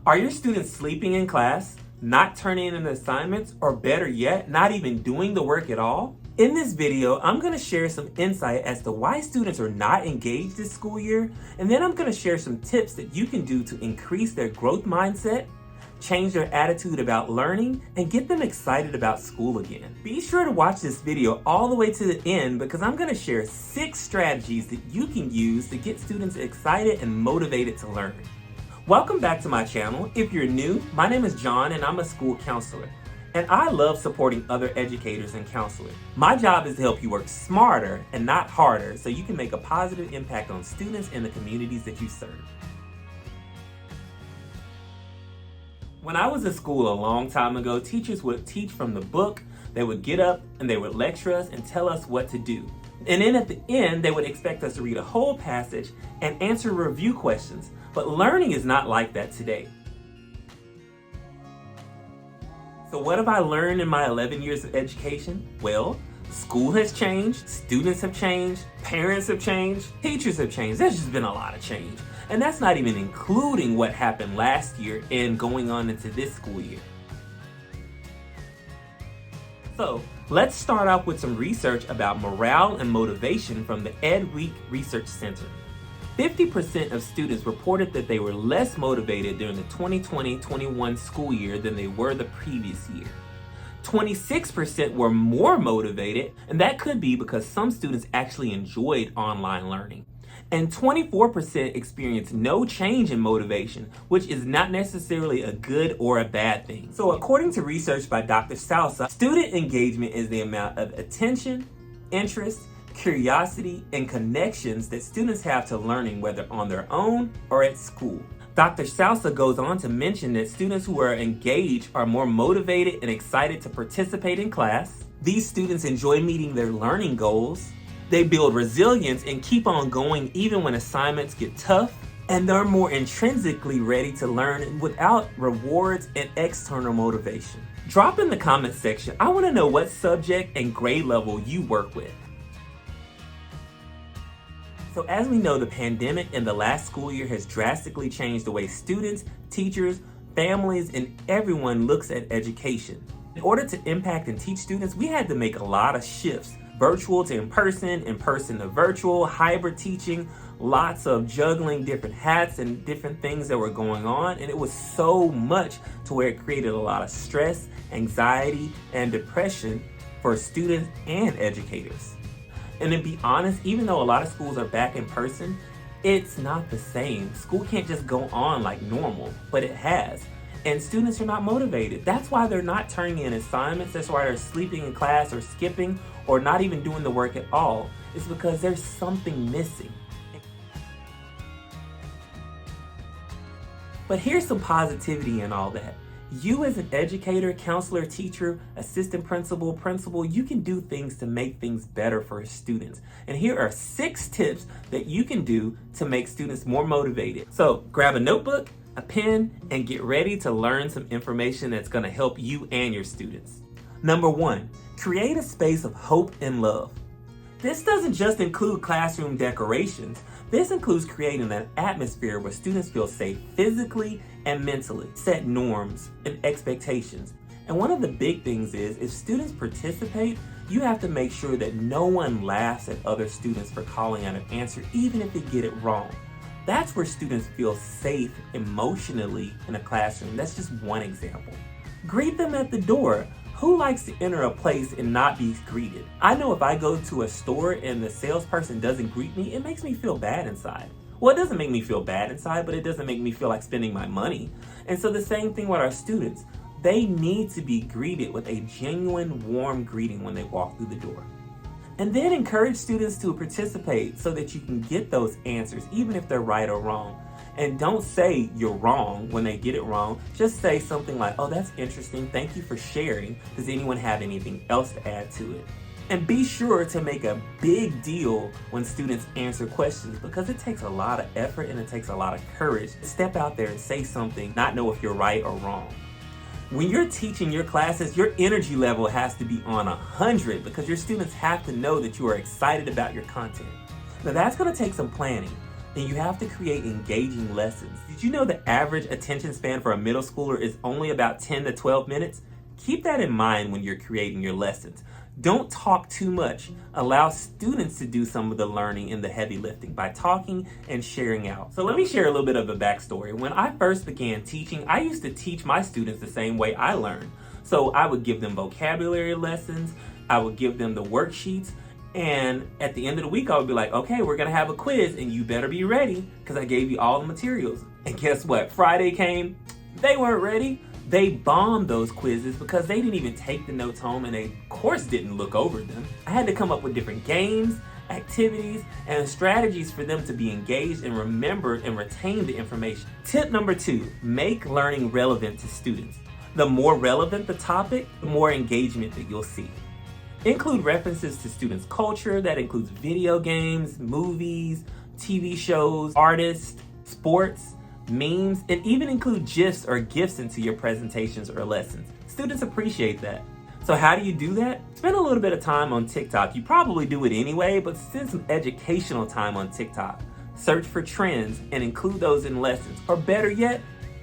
Are your students sleeping in class, not turning in assignments, or better yet, not even doing the work at all? In this video, I'm going to share some insight as to why students are not engaged this school year, and then I'm going to share some tips that you can do to increase their growth mindset, change their attitude about learning, and get them excited about school again. Be sure to watch this video all the way to the end because I'm going to share 6 strategies that you can use to get students excited and motivated to learn. Welcome back to my channel. If you're new, my name is John and I'm a school counselor. And I love supporting other educators and counselors. My job is to help you work smarter and not harder so you can make a positive impact on students and the communities that you serve. When I was in school a long time ago, teachers would teach from the book, they would get up and they would lecture us and tell us what to do. And then at the end, they would expect us to read a whole passage and answer review questions. But learning is not like that today. So what have I learned in my 11 years of education? Well, school has changed, students have changed, parents have changed, teachers have changed. There's just been a lot of change. And that's not even including what happened last year and going on into this school year. So let's start off with some research about morale and motivation from the EdWeek Research Center. 50% of students reported that they were less motivated during the 2020-21 school year than they were the previous year. 26% were more motivated, and that could be because some students actually enjoyed online learning. And 24% experienced no change in motivation, which is not necessarily a good or a bad thing. So according to research by Dr. Salsa, student engagement is the amount of attention, interest, curiosity, and connections that students have to learning, whether on their own or at school. Dr. Salsa goes on to mention that students who are engaged are more motivated and excited to participate in class. These students enjoy meeting their learning goals. They build resilience and keep on going even when assignments get tough. And they're more intrinsically ready to learn without rewards and external motivation. Drop in the comment section. I want to know what subject and grade level you work with. So as we know, the pandemic in the last school year has drastically changed the way students, teachers, families, and everyone looks at education. In order to impact and teach students, we had to make a lot of shifts. Virtual to in-person to virtual, hybrid teaching, lots of juggling different hats and different things that were going on. And it was so much to where it created a lot of stress, anxiety, and depression for students and educators. And to be honest, even though a lot of schools are back in person, it's not the same. School can't just go on like normal, but it has. And students are not motivated. That's why they're not turning in assignments. That's why they're sleeping in class or skipping or not even doing the work at all. It's because there's something missing. But here's some positivity in all that. You as an educator, counselor, teacher, assistant principal, you can do things to make things better for students. And here are 6 tips that you can do to make students more motivated. So grab a notebook, a pen, and get ready to learn some information that's going to help you and your students. Number 1, create a space of hope and love. This doesn't just include classroom decorations. This includes creating an atmosphere where students feel safe physically and mentally. Set norms and expectations. And one of the big things is, if students participate, you have to make sure that no one laughs at other students for calling out an answer, even if they get it wrong. That's where students feel safe emotionally in a classroom. That's just one example. Greet them at the door. Who likes to enter a place and not be greeted? I know if I go to a store and the salesperson doesn't greet me, it makes me feel bad inside. Well, it doesn't make me feel bad inside, but it doesn't make me feel like spending my money. And so the same thing with our students. They need to be greeted with a genuine, warm greeting when they walk through the door. And then encourage students to participate so that you can get those answers, even if they're right or wrong. And don't say you're wrong when they get it wrong. Just say something like, oh, that's interesting. Thank you for sharing. Does anyone have anything else to add to it? And be sure to make a big deal when students answer questions, because it takes a lot of effort and it takes a lot of courage to step out there and say something, not know if you're right or wrong. When you're teaching your classes, your energy level has to be on 100 because your students have to know that you are excited about your content. Now that's going to take some planning. and you have to create engaging lessons. Did you know the average attention span for a middle schooler is only about 10 to 12 minutes? Keep that in mind when you're creating your lessons. Don't talk too much. Allow students to do some of the learning and the heavy lifting by talking and sharing out. So let me share a little bit of a backstory. When I first began teaching, I used to teach my students the same way I learned. So I would give them vocabulary lessons, I would give them the worksheets, and at the end of the week, I would be like, okay, we're gonna have a quiz and you better be ready because I gave you all the materials. And guess what? Friday came, they weren't ready. They bombed those quizzes because they didn't even take the notes home and they, of course, didn't look over them. I had to come up with different games, activities, and strategies for them to be engaged and remember and retain the information. Tip number 2, make learning relevant to students. The more relevant the topic, the more engagement that you'll see. Include references to students' culture. That includes video games, movies, TV shows, artists, sports, memes, and even include GIFs or GIFs into your presentations or lessons. Students appreciate that. So how do you do that? Spend a little bit of time on TikTok. You probably do it anyway, but spend some educational time on TikTok. Search for trends and include those in lessons. Or better yet,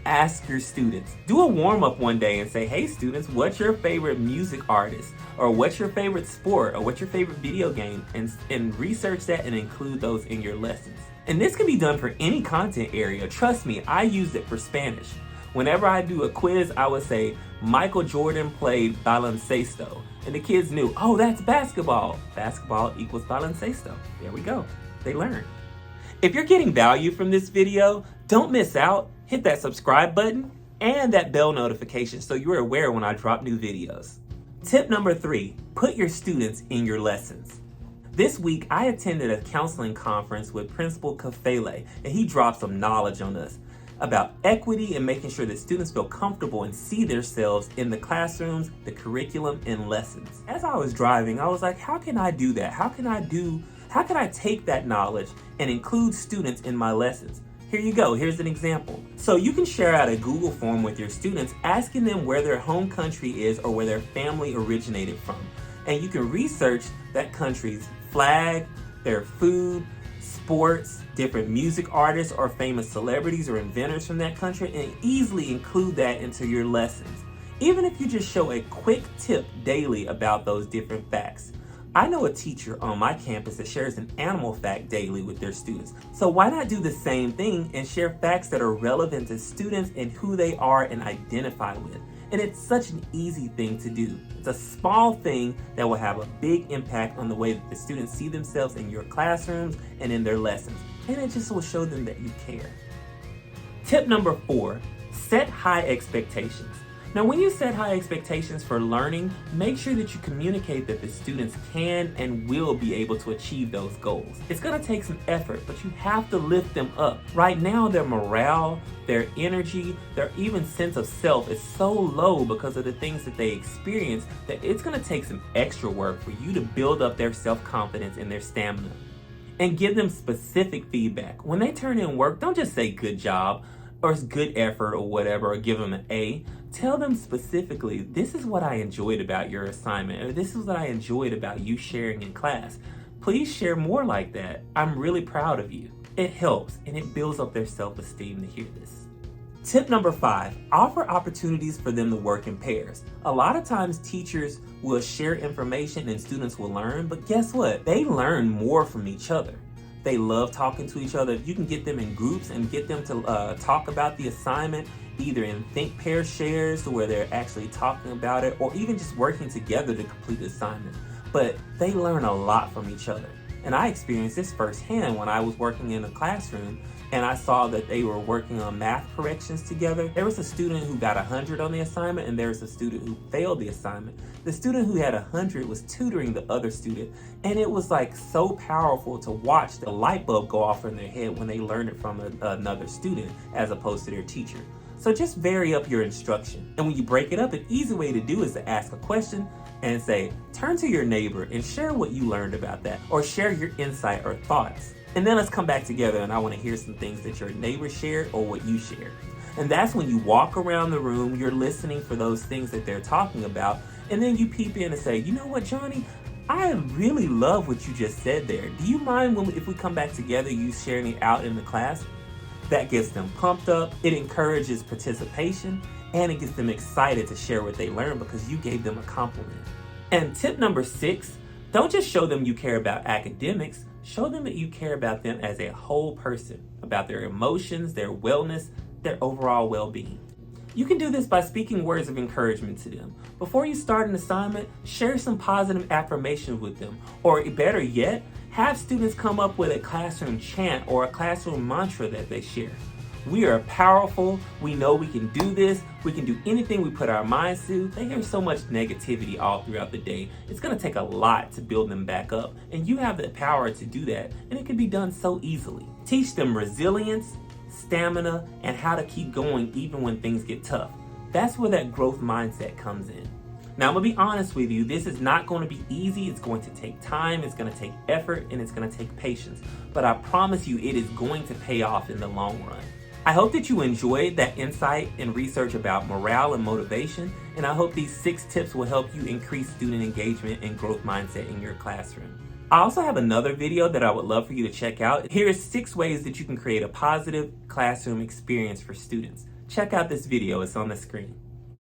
ask your students. Do a warm-up one day and say, hey students, what's your favorite music artist? Or what's your favorite sport? Or what's your favorite video game? And research that and include those in your lessons. And this can be done for any content area. Trust me, I used it for Spanish. Whenever I do a quiz, I would say, Michael Jordan played baloncesto. And the kids knew, oh, that's basketball. Basketball equals baloncesto. There we go. They learned. If you're getting value from this video, don't miss out. Hit that subscribe button and that bell notification so you're aware when I drop new videos. Tip number 3, put your students in your lessons. This week, I attended a counseling conference with Principal Kafele, and he dropped some knowledge on us about equity and making sure that students feel comfortable and see themselves in the classrooms, the curriculum, and lessons. As I was driving, I was like, how can I do that? How can I take that knowledge and include students in my lessons? Here you go, here's an example. So you can share out a Google form with your students asking them where their home country is or where their family originated from. And you can research that country's flag, their food, sports, different music artists or famous celebrities or inventors from that country, and easily include that into your lessons. Even if you just show a quick tip daily about those different facts. I know a teacher on my campus that shares an animal fact daily with their students. So why not do the same thing and share facts that are relevant to students and who they are and identify with? And it's such an easy thing to do. It's a small thing that will have a big impact on the way that the students see themselves in your classrooms and in their lessons. And it just will show them that you care. Tip number 4, set high expectations. Now, when you set high expectations for learning, make sure that you communicate that the students can and will be able to achieve those goals. It's gonna take some effort, but you have to lift them up. Right now, their morale, their energy, their even sense of self is so low because of the things that they experience that it's gonna take some extra work for you to build up their self-confidence and their stamina. And give them specific feedback. When they turn in work, don't just say good job or good effort or whatever, or give them an A. Tell them specifically, this is what I enjoyed about your assignment, or this is what I enjoyed about you sharing in class. Please share more like that. I'm really proud of you. It helps and it builds up their self-esteem to hear this. Tip number 5, offer opportunities for them to work in pairs. A lot of times teachers will share information and students will learn, but guess what? They learn more from each other. They love talking to each other. If you can get them in groups and get them to talk about the assignment, either in think pair shares where they're actually talking about it, or even just working together to complete the assignment. But they learn a lot from each other. And I experienced this firsthand when I was working in a classroom and I saw that they were working on math corrections together. There was a student who got 100 on the assignment and there was a student who failed the assignment. The student who had 100 was tutoring the other student, and it was like so powerful to watch the light bulb go off in their head when they learned it from another student as opposed to their teacher. So just vary up your instruction. And when you break it up, an easy way to do is to ask a question and say, turn to your neighbor and share what you learned about that, or share your insight or thoughts. And then let's come back together and I want to hear some things that your neighbor shared or what you shared. And that's when you walk around the room, you're listening for those things that they're talking about, and then you peep in and say, you know what, Johnny? I really love what you just said there. Do you mind if we come back together, you sharing it out in the class? That gets them pumped up, it encourages participation, and it gets them excited to share what they learned because you gave them a compliment. And tip number 6, don't just show them you care about academics, show them that you care about them as a whole person, about their emotions, their wellness, their overall well-being. You can do this by speaking words of encouragement to them. Before you start an assignment, share some positive affirmations with them. Or better yet, have students come up with a classroom chant or a classroom mantra that they share. We are powerful. We know we can do this. We can do anything we put our minds to. They hear so much negativity all throughout the day. It's going to take a lot to build them back up. And you have the power to do that. And it can be done so easily. Teach them resilience, stamina, and how to keep going even when things get tough. That's where that growth mindset comes in. Now, I'm gonna be honest with you, this is not going to be easy. It's going to take time, it's going to take effort, and it's going to take patience. But I promise you, it is going to pay off in the long run. I hope that you enjoyed that insight and research about morale and motivation, and I hope these 6 tips will help you increase student engagement and growth mindset in your classroom. I also have another video that I would love for you to check out. Here are 6 ways that you can create a positive classroom experience for students. Check out this video, it's on the screen.